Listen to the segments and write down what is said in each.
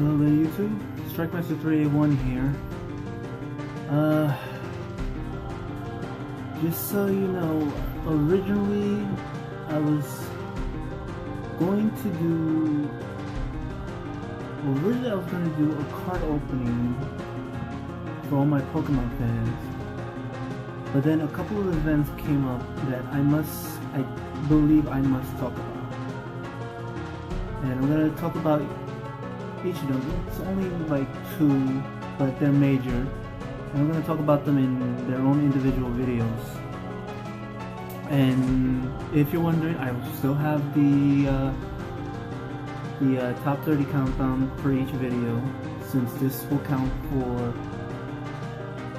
Hello there YouTube, StrikeMaster381 here. Just so you know, originally I was going to do a card opening for all my Pokemon fans, but then a couple of events came up that I believe I must talk about, and I'm going to talk about each of them. It's only like 2, but they're major, and I'm going to talk about them in their own individual videos. And if you're wondering, I will still have the top 30 countdown for each video, since this will count for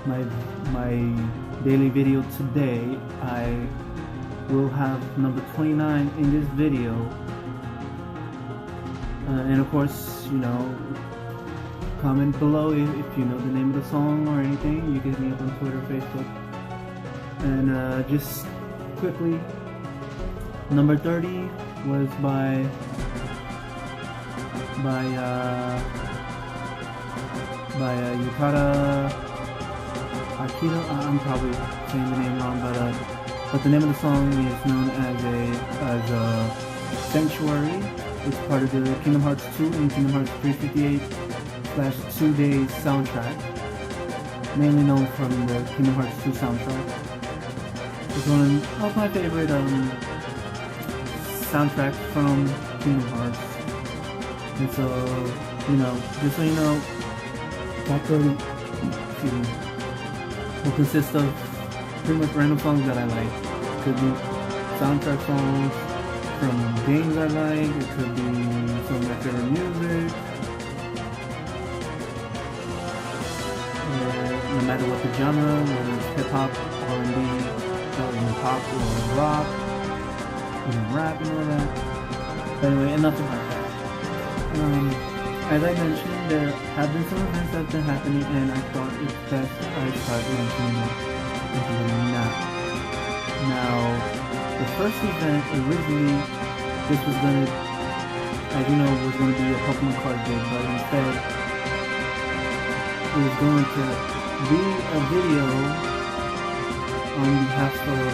my daily video today. I will have number 29 in this video. And of course, you know, comment below if you know the name of the song or anything. You can hit me up on Twitter, Facebook. And just quickly, number 30 was by Yukata Akito. I'm probably saying the name wrong, but the name of the song is known as Sanctuary. It's part of the Kingdom Hearts 2 and Kingdom Hearts 358/2 Days soundtrack, mainly known from the Kingdom Hearts 2 soundtrack. It's one of my favorite soundtracks from Kingdom Hearts. And so, you know, just so you know, top 30 will consist of pretty much random songs that I like. Could be soundtrack songs from games I like, it could be some of my favorite music, no matter what the genre, whether it's hip-hop, R&B, pop, or rock, even rap and all that. But anyway, enough about that. As I mentioned, there have been some events that have been happening, and I thought it's best I start mentioning them now. Now, the first event, originally, this was gonna, as you know, was gonna be a Pokemon card game, but instead, it was going to be a video on behalf of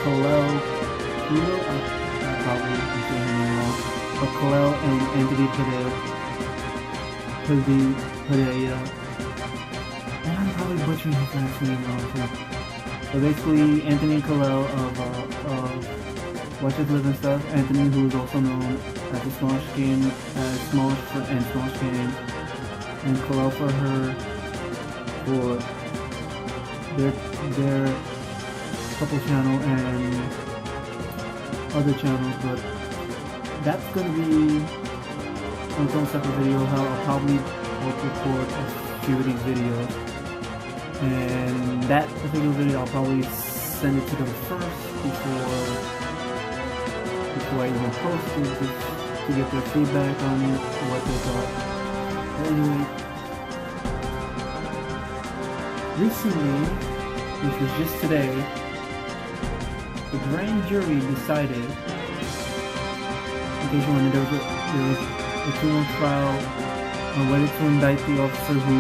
Kalel, I probably am saying it wrong, but Kalel and Anthony Padilla, and I'm probably butchering his last name wrong too. So basically, Anthony and Kalel of Watch Us Live and Stuff. Anthony, who is also known as the Smosh Game, Smosh Game, and Kalel for their couple channel and other channels, but that's gonna be on its own separate video. How I'll probably record a few of these videos, and that particular video I'll probably send it to them first before I even post it, just to get their feedback on it, what they thought. But anyway, recently, which was just today, the grand jury decided, in case you wondered, there was a 2-month trial on whether to indict the officer who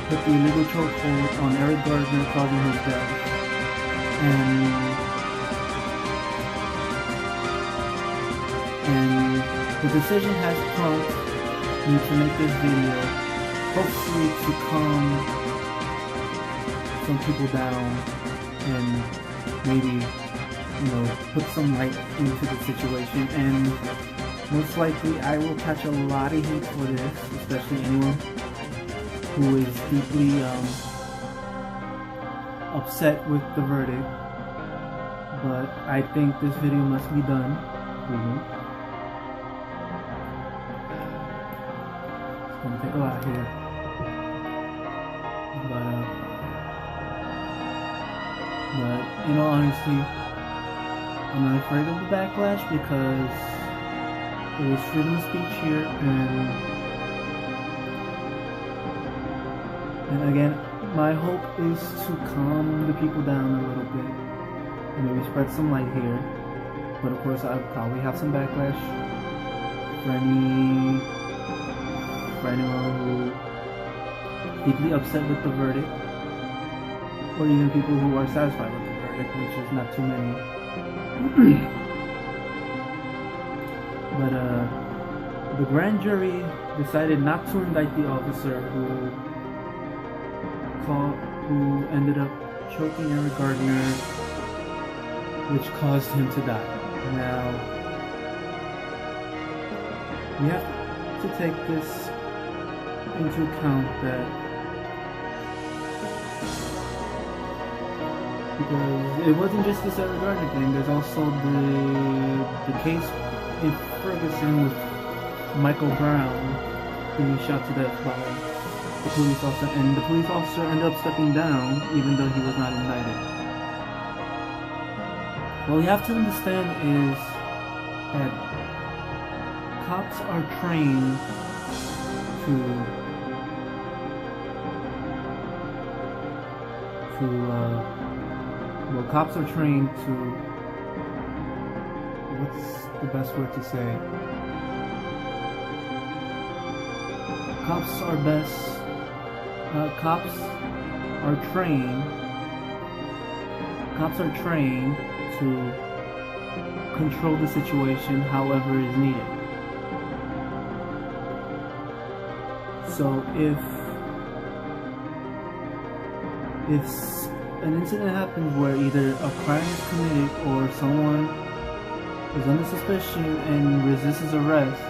put the illegal chokehold on Eric Gardner, causing his death. And the decision has prompted me to make this video, hopefully to calm some people down and maybe, you know, put some light into the situation. And most likely I will catch a lot of heat for this, especially anyone who is deeply upset with the verdict. But I think this video must be done. It's gonna take a lot here, but in all honesty, I'm not afraid of the backlash, because there is freedom of speech here, and again, my hope is to calm the people down a little bit and maybe spread some light here. But of course, I'll probably have some backlash for any for anyone who deeply upset with the verdict, or even people who are satisfied with the verdict, which is not too many. But the grand jury decided not to indict the officer who ended up choking Eric Gardner, which caused him to die. Now, we have to take this into account that because it wasn't just this Eric Gardner thing, there's also the case in Ferguson with Michael Brown being shot to death by the police officer, and the police officer ended up stepping down even though he was not indicted. What we have to understand is that cops are trained cops are trained to, what's the best word to say? Cops are trained to control the situation however is needed. So if an incident happens where either a crime is committed or someone is under suspicion and resists arrest,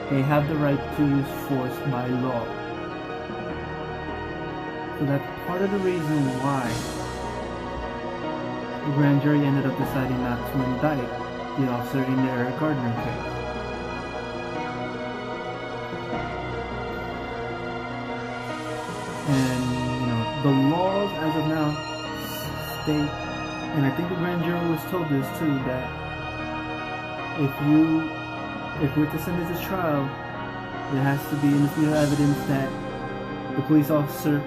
they have the right to use force by law. So that's part of the reason why the grand jury ended up deciding not to indict the officer in the Eric Gardner case. And the laws as of now state, and I think the grand jury was told this too, that if we're to send this to trial, there has to be indisputable evidence that the police officer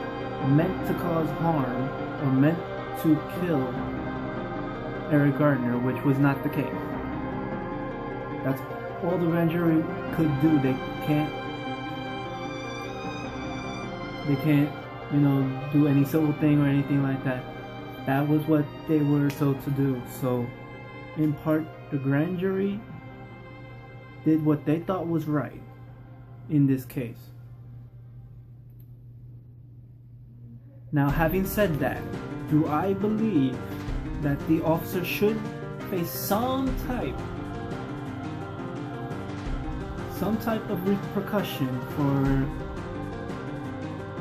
meant to cause harm or meant to kill Eric Gardner, which was not the case. That's all the grand jury could do. They can't do any civil thing or anything like that. That was what they were told to do. So, in part, the grand jury did what they thought was right in this case. Now, having said that, do I believe that the officer should face some type of repercussion for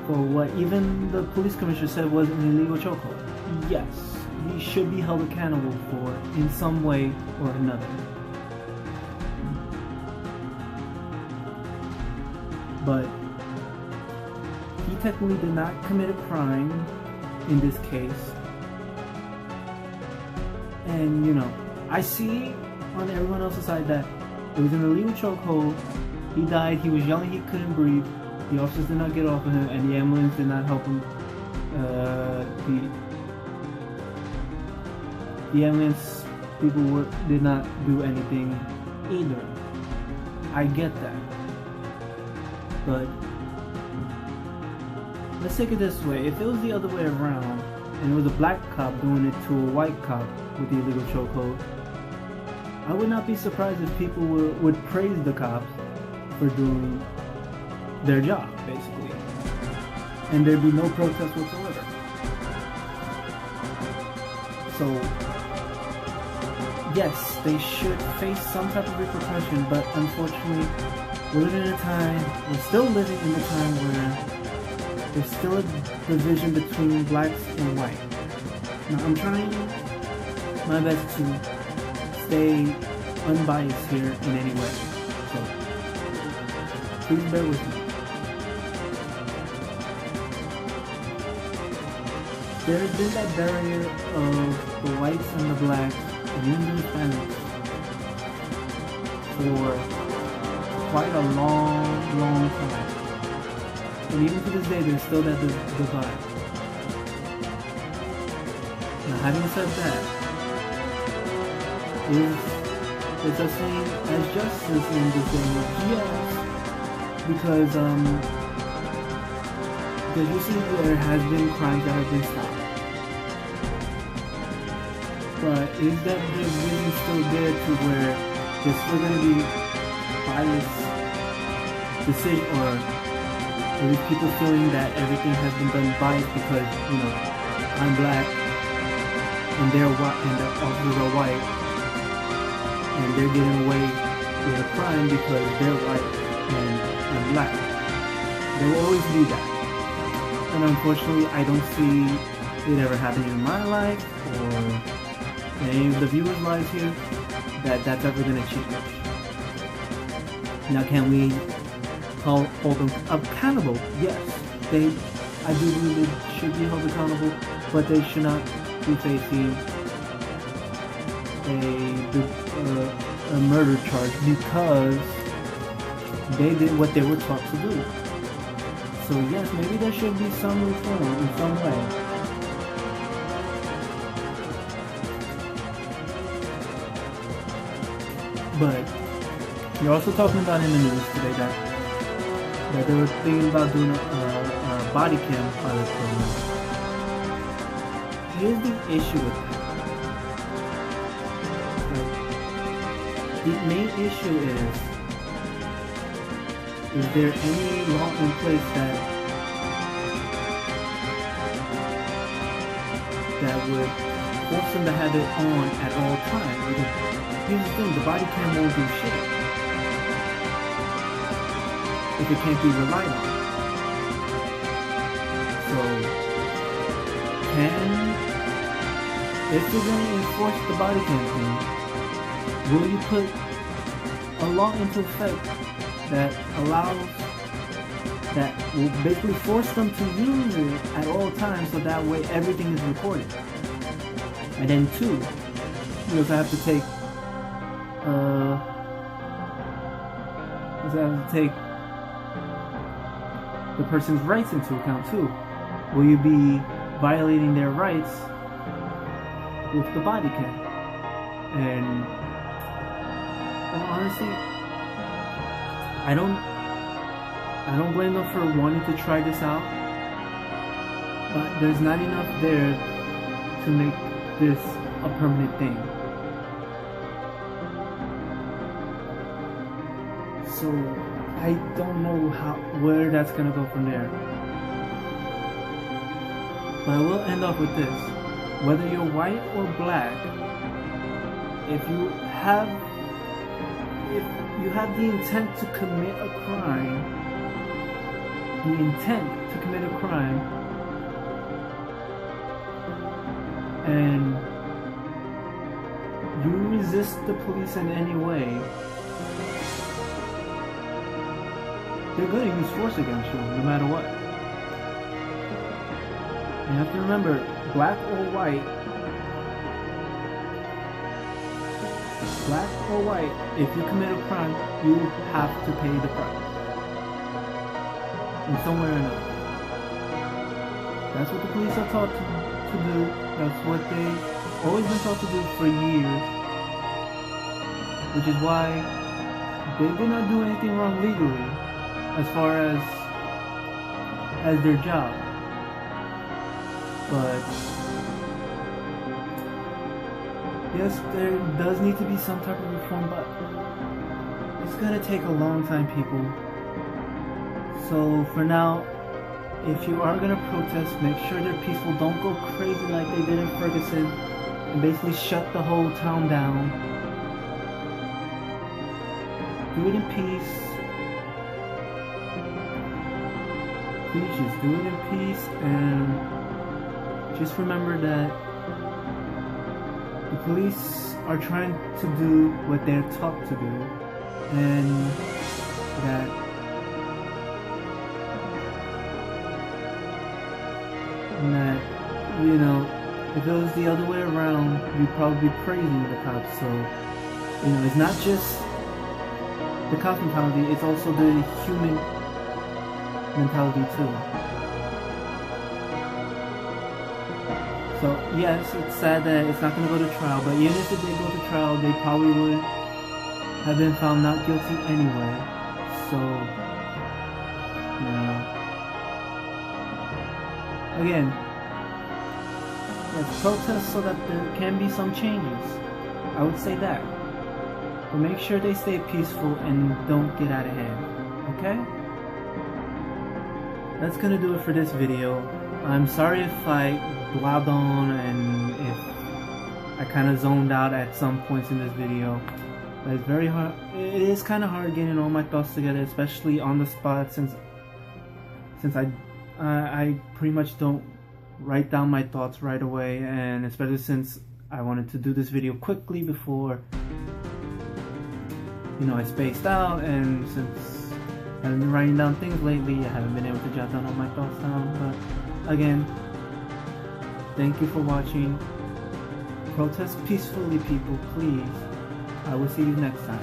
what even the police commissioner said was an illegal chokehold? Yes, he should be held accountable for in some way or another. But he technically did not commit a crime in this case. And I see on everyone else's side that it was an illegal chokehold. He died, he was yelling, he couldn't breathe. The officers did not get off of him, and the ambulance did not help him. The ambulance people did not do anything either. I get that. But let's take it this way. If it was the other way around, and it was a black cop doing it to a white cop with the illegal chokehold, I would not be surprised if people would praise the cops for doing their job, basically. And there'd be no protest whatsoever. So, yes, they should face some type of repercussion, but unfortunately, we're still living in a time where there's still a division between blacks and white. Now, I'm trying my best to stay unbiased here in any way. So, please bear with me. There's been that barrier of the whites and the blacks and even the Hispanics for quite a long time. And even to this day, there's still that divide. Now, having said that, is there such thing as justice in this day? Yes. because you see there has been crimes that have been stopped. But is that really still there to where there's still going to be biased decision, or at least people feeling that everything has been done biased because, you know, I'm black and they're white and the officers are white and they're getting away with a crime because they're white and I'm black. There will always be that. And unfortunately, I don't see it ever happening in my life or any of the viewers' lives here that's ever going to change. Now, can we hold them accountable? Yes, I do believe they should be held accountable, but they should not be facing a murder charge because they did what they were taught to do. So yes, maybe there should be some reform in some way. But you're also talking about in the news today that they were thinking about doing a body cam pilot program. Here's the issue with that. The main issue is there any law in place that would force them to have it on at all times? Because here's the thing, the body cam won't do shit if it can't be relied on. So, if you're going to enforce the body cam thing, will you put a law into effect that will basically force them to use it at all times so that way everything is recorded? And then two, you also have to take the person's rights into account too. Will you be violating their rights with the body cam? And honestly, I don't blame them for wanting to try this out, but there's not enough there to make this a permanent thing. So I don't know where that's gonna go from there. But I will end off with this. Whether you're white or black, if you have the intent to commit a crime, and you resist the police in any way, they're going to use force against you, no matter what. You have to remember, black or white, if you commit a crime, you have to pay the price. In some way or another. That's what the police are taught to do. That's what they've always been taught to do for years. Which is why they did not do anything wrong legally as far as their job. But yes, there does need to be some type of reform, but it's gonna take a long time, people. So for now, if you are gonna protest, make sure they're peaceful. Don't go crazy like they did in Ferguson and basically shut the whole town down. Do it in peace. Please just do it in peace, and just remember that the police are trying to do what they're taught to do, and that you know, if it was the other way around, you'd probably be praising the cops. So, you know, it's not just the cop mentality, it's also the human mentality too. So yes, it's sad that it's not going to go to trial, but even if it did go to trial, they probably would have been found not guilty anyway. So You know, again, let's protest so that there can be some changes. I would say that. But make sure they stay peaceful and don't get out of hand. Okay? That's gonna do it for this video. I'm sorry if I blabbed on and if I kind of zoned out at some points in this video. It's very hard. It is kind of hard getting all my thoughts together, especially on the spot, since I pretty much don't write down my thoughts right away, and especially since I wanted to do this video quickly before, you know, I spaced out, and since I haven't been writing down things lately, I haven't been able to jot down all my thoughts down. But again, thank you for watching. Protest peacefully, people, please. I will see you next time.